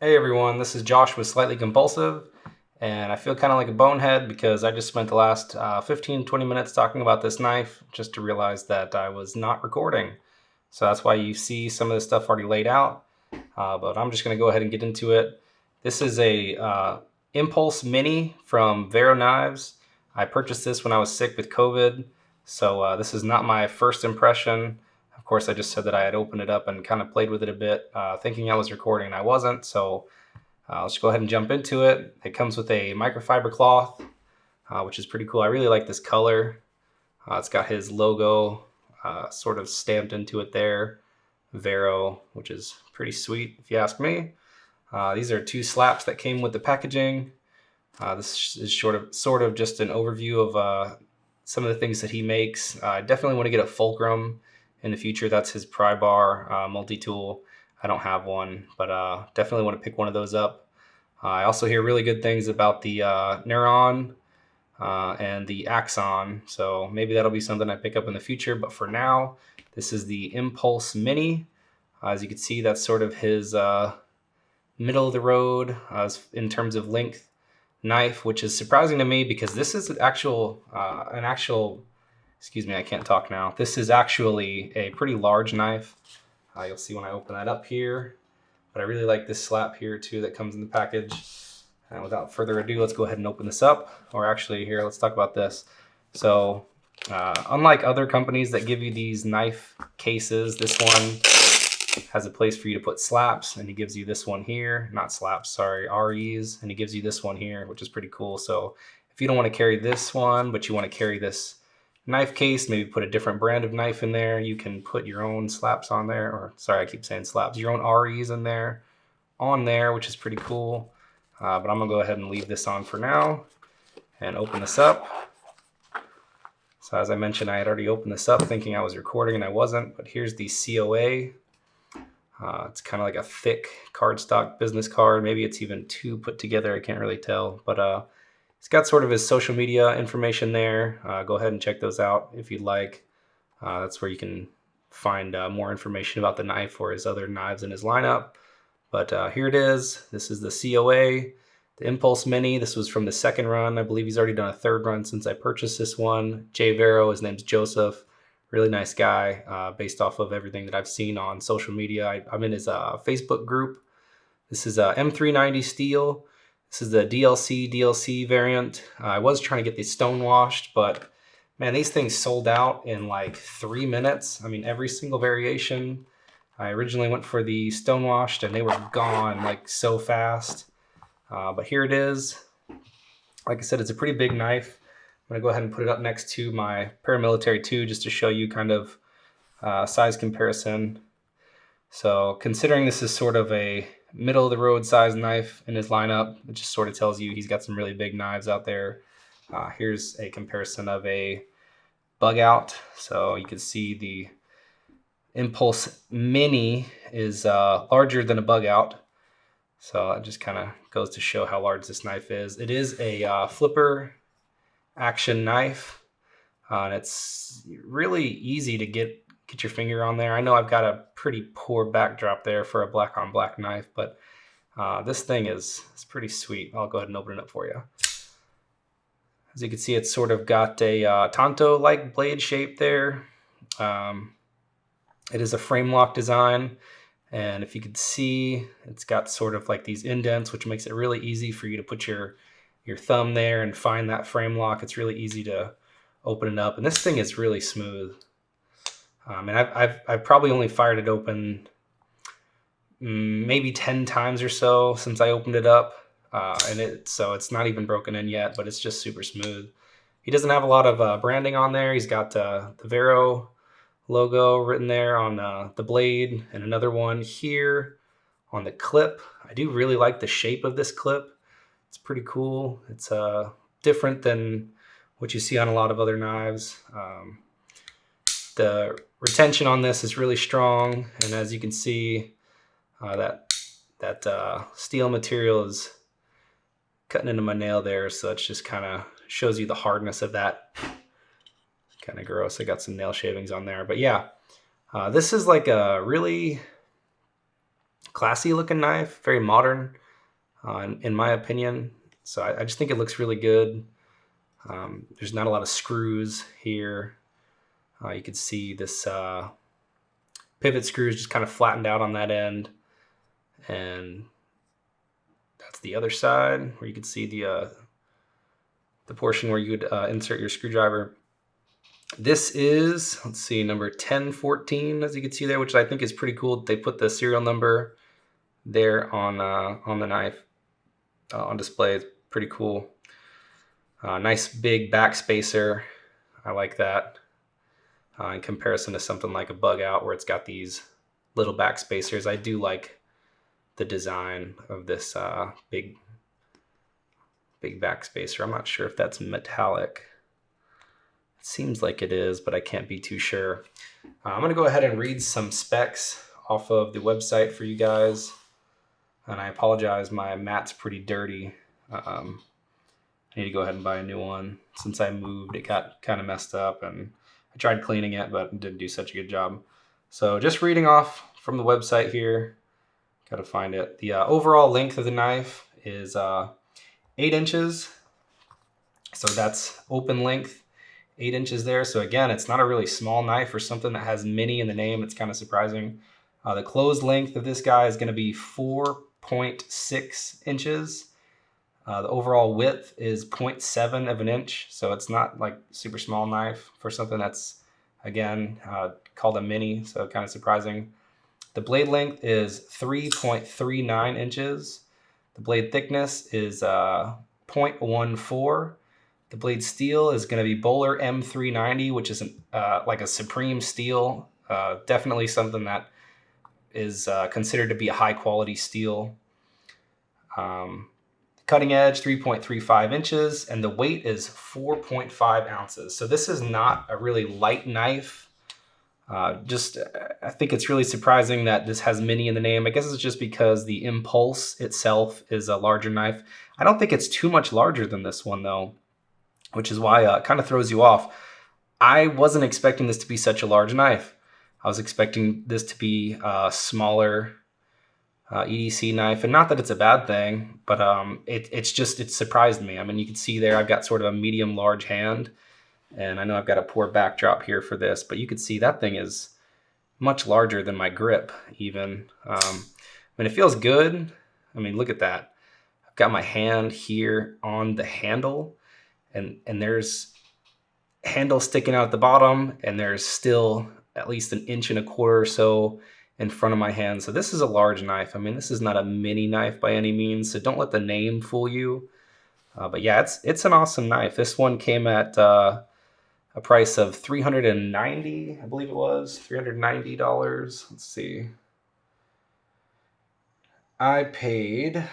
Hey everyone, this is Josh with Slightly Compulsive, and I feel kind of like a bonehead because I just spent the last 15-20 minutes talking about this knife just to realize that I was not recording. So that's why you see some of this stuff already laid out, but I'm just going to go ahead and get into it. This is a Impulse Mini from Vero Knives. I purchased this when I was sick with COVID, so this is not my first impression. Of course, I just said that I had opened it up and kind of played with it a bit, thinking I was recording, and I wasn't. So let's go ahead and jump into it. It comes with a microfiber cloth, which is pretty cool. I really like this color. It's got his logo sort of stamped into it there, Vero, which is pretty sweet if you ask me. These are two slaps that came with the packaging. This is sort of just an overview of some of the things that he makes. I definitely want to get a fulcrum in the future. That's his pry bar multi-tool. I don't have one, but definitely want to pick one of those up. I also hear really good things about the Neuron and the Axon, so maybe that'll be something I pick up in the future. But for now, this is the Impulse Mini. As you can see, that's sort of his middle of the road in terms of length knife, which is surprising to me because this is an actual, excuse me, I can't talk now. This is actually a pretty large knife. You'll see when I open that up here, but I really like this slap here too that comes in the package. And without further ado, let's go ahead and open this up. Or actually here, let's talk about this. So unlike other companies that give you these knife cases, this one has a place for you to put slaps, and he gives you this one here, not slaps, sorry, REs, and he gives you this one here, which is pretty cool. So if you don't want to carry this one, but you want to carry this knife case, maybe put a different brand of knife in there, you can put your own slaps on there, or sorry, I keep saying slaps, your own REs in there, which is pretty cool. But I'm gonna go ahead and leave this on for now and open this up. So as I mentioned, I had already opened this up thinking I was recording and I wasn't, but here's the COA. It's kind of like a thick cardstock business card. Maybe it's even two put together. I can't really tell, but it's got sort of his social media information there. Go ahead and check those out if you'd like. That's where you can find more information about the knife or his other knives in his lineup. But here it is. This is the COA, the Impulse Mini. This was from the second run. I believe he's already done a third run since I purchased this one. Jay Vero, his name's Joseph. Really nice guy, based off of everything that I've seen on social media. I'm in his Facebook group. This is a M390 steel. This is the DLC variant. I was trying to get these stone washed, but man, these things sold out in like 3 minutes. I mean, every single variation. I originally went for the stone washed and they were gone like so fast. But here it is. Like I said, it's a pretty big knife. I'm gonna go ahead and put it up next to my Paramilitary 2 just to show you kind of size comparison. So considering this is sort of a middle of the road size knife in his lineup, it just sort of tells you he's got some really big knives out there. Here's a comparison of a bug out. So you can see the Impulse Mini is larger than a bug out. So it just kind of goes to show how large this knife is. It is a flipper action knife. And it's really easy to get your finger on there. I know I've got a pretty poor backdrop there for a black on black knife, but this thing is pretty sweet. I'll go ahead and open it up for you. As you can see, it's sort of got a Tanto-like blade shape there. It is a frame lock design. And if you could see, it's got sort of like these indents, which makes it really easy for you to put your thumb there and find that frame lock. It's really easy to open it up. And this thing is really smooth. And I've probably only fired it open maybe 10 times or so since I opened it up. So it's not even broken in yet, but it's just super smooth. He doesn't have a lot of branding on there. He's got the Vero logo written there on the blade, and another one here on the clip. I do really like the shape of this clip. It's pretty cool. It's different than what you see on a lot of other knives. The retention on this is really strong, and as you can see, that steel material is cutting into my nail there, so it just kind of shows you the hardness of that. Kind of gross. I got some nail shavings on there, but yeah, this is like a really classy looking knife, very modern in my opinion. So I just think it looks really good. There's not a lot of screws here. You can see this pivot screws just kind of flattened out on that end. And that's the other side where you can see the portion where you would insert your screwdriver. This is, let's see, number 1014, as you can see there, which I think is pretty cool. They put the serial number there on the knife on display. It's pretty cool. Nice big back spacer. I like that in comparison to something like a bug out where it's got these little back spacers. I do like the design of this big back spacer. I'm not sure if that's metallic. It seems like it is, but I can't be too sure. I'm going to go ahead and read some specs off of the website for you guys. And I apologize, my mat's pretty dirty. I need to go ahead and buy a new one. Since I moved, it got kind of messed up, and I tried cleaning it, but didn't do such a good job. So just reading off from the website here, got to find it. The overall length of the knife is 8 inches. So that's open length, 8 inches there. So again, it's not a really small knife for something that has mini in the name. It's kind of surprising. The closed length of this guy is going to be 4.6 inches. The overall width is 0.7 of an inch, so it's not like super small knife for something that's, again, called a mini, so kind of surprising. The blade length is 3.39 inches. The blade thickness is 0.14. The blade steel is going to be Bohler M390, which is like a supreme steel. Definitely something that is considered to be a high quality steel. Cutting edge 3.35 inches, and the weight is 4.5 ounces. So this is not a really light knife. I think it's really surprising that this has mini in the name. I guess it's just because the Impulse itself is a larger knife. I don't think it's too much larger than this one though, which is why it kind of throws you off. I wasn't expecting this to be such a large knife. I was expecting this to be a smaller EDC knife, and not that it's a bad thing, but it surprised me. I mean, you can see there I've got sort of a medium large hand, and I know I've got a poor backdrop here for this, but you can see that thing is much larger than my grip even. I mean, it feels good. I mean, look at that. I've got my hand here on the handle, and there's handle sticking out at the bottom, and there's still at least 1.25 inches or so in front of my hand. So this is a large knife. I mean, this is not a mini knife by any means, so don't let the name fool you. But yeah, it's an awesome knife. This one came at a price of $390, I believe it was, $390. Let's see. I paid,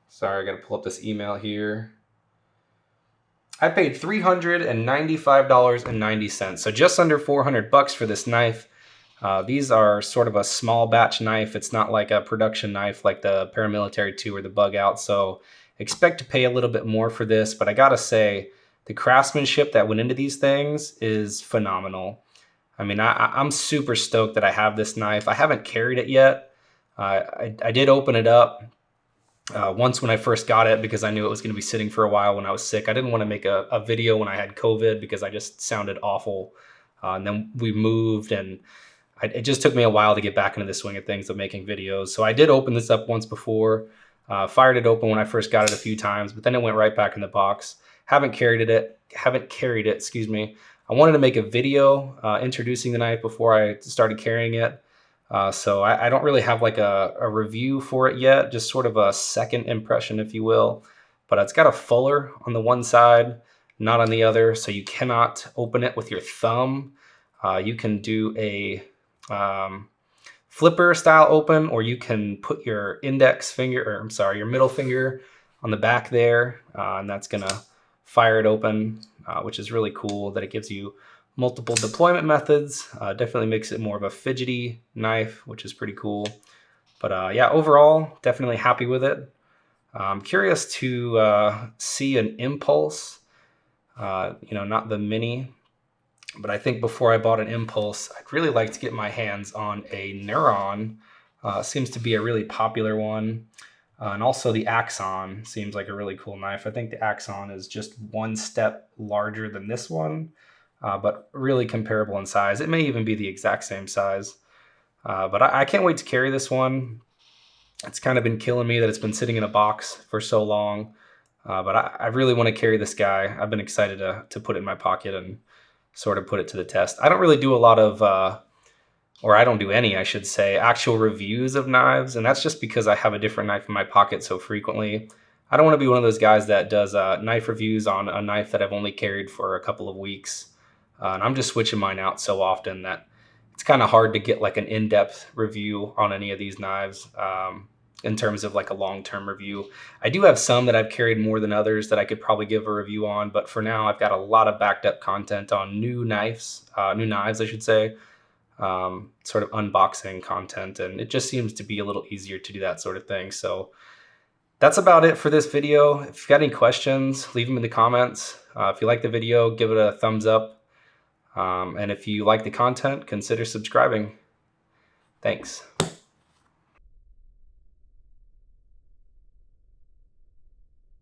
sorry, I gotta pull up this email here. I paid $395.90, so just under $400 for this knife. These are sort of a small batch knife. It's not like a production knife like the Paramilitary 2 or the Bug Out, so expect to pay a little bit more for this, but I gotta say, the craftsmanship that went into these things is phenomenal. I mean, I'm super stoked that I have this knife. I haven't carried it yet. I did open it up once when I first got it because I knew it was going to be sitting for a while when I was sick. I didn't want to make a video when I had COVID because I just sounded awful. And then we moved, and it just took me a while to get back into the swing of things of making videos. So I did open this up once before, fired it open when I first got it a few times, but then it went right back in the box. Haven't carried it, excuse me. I wanted to make a video introducing the knife before I started carrying it. So I don't really have like a review for it yet, just sort of a second impression, if you will. But it's got a fuller on the one side, not on the other, so you cannot open it with your thumb. You can do a flipper style open, or you can put your your middle finger on the back there, and that's gonna fire it open, which is really cool that it gives you multiple deployment methods. Definitely makes it more of a fidgety knife, which is pretty cool. But yeah, overall, definitely happy with it. I'm curious to see an Impulse, not the mini. But I think before I bought an Impulse, I'd really like to get my hands on a Neuron. Seems to be a really popular one. And also the Axon seems like a really cool knife. I think the Axon is just one step larger than this one, but really comparable in size. It may even be the exact same size. But I can't wait to carry this one. It's kind of been killing me that it's been sitting in a box for so long. But I really want to carry this guy. I've been excited to put it in my pocket and sort of put it to the test. I don't really do a lot of, or I don't do any, I should say, actual reviews of knives. And that's just because I have a different knife in my pocket so frequently. I don't want to be one of those guys that does knife reviews on a knife that I've only carried for a couple of weeks. And I'm just switching mine out so often that it's kind of hard to get like an in-depth review on any of these knives. In terms of like a long-term review. I do have some that I've carried more than others that I could probably give a review on, but for now I've got a lot of backed up content on new knives, I should say, sort of unboxing content, and it just seems to be a little easier to do that sort of thing. So that's about it for this video. If you've got any questions, leave them in the comments. If you like the video, give it a thumbs up. And if you like the content, consider subscribing. Thanks.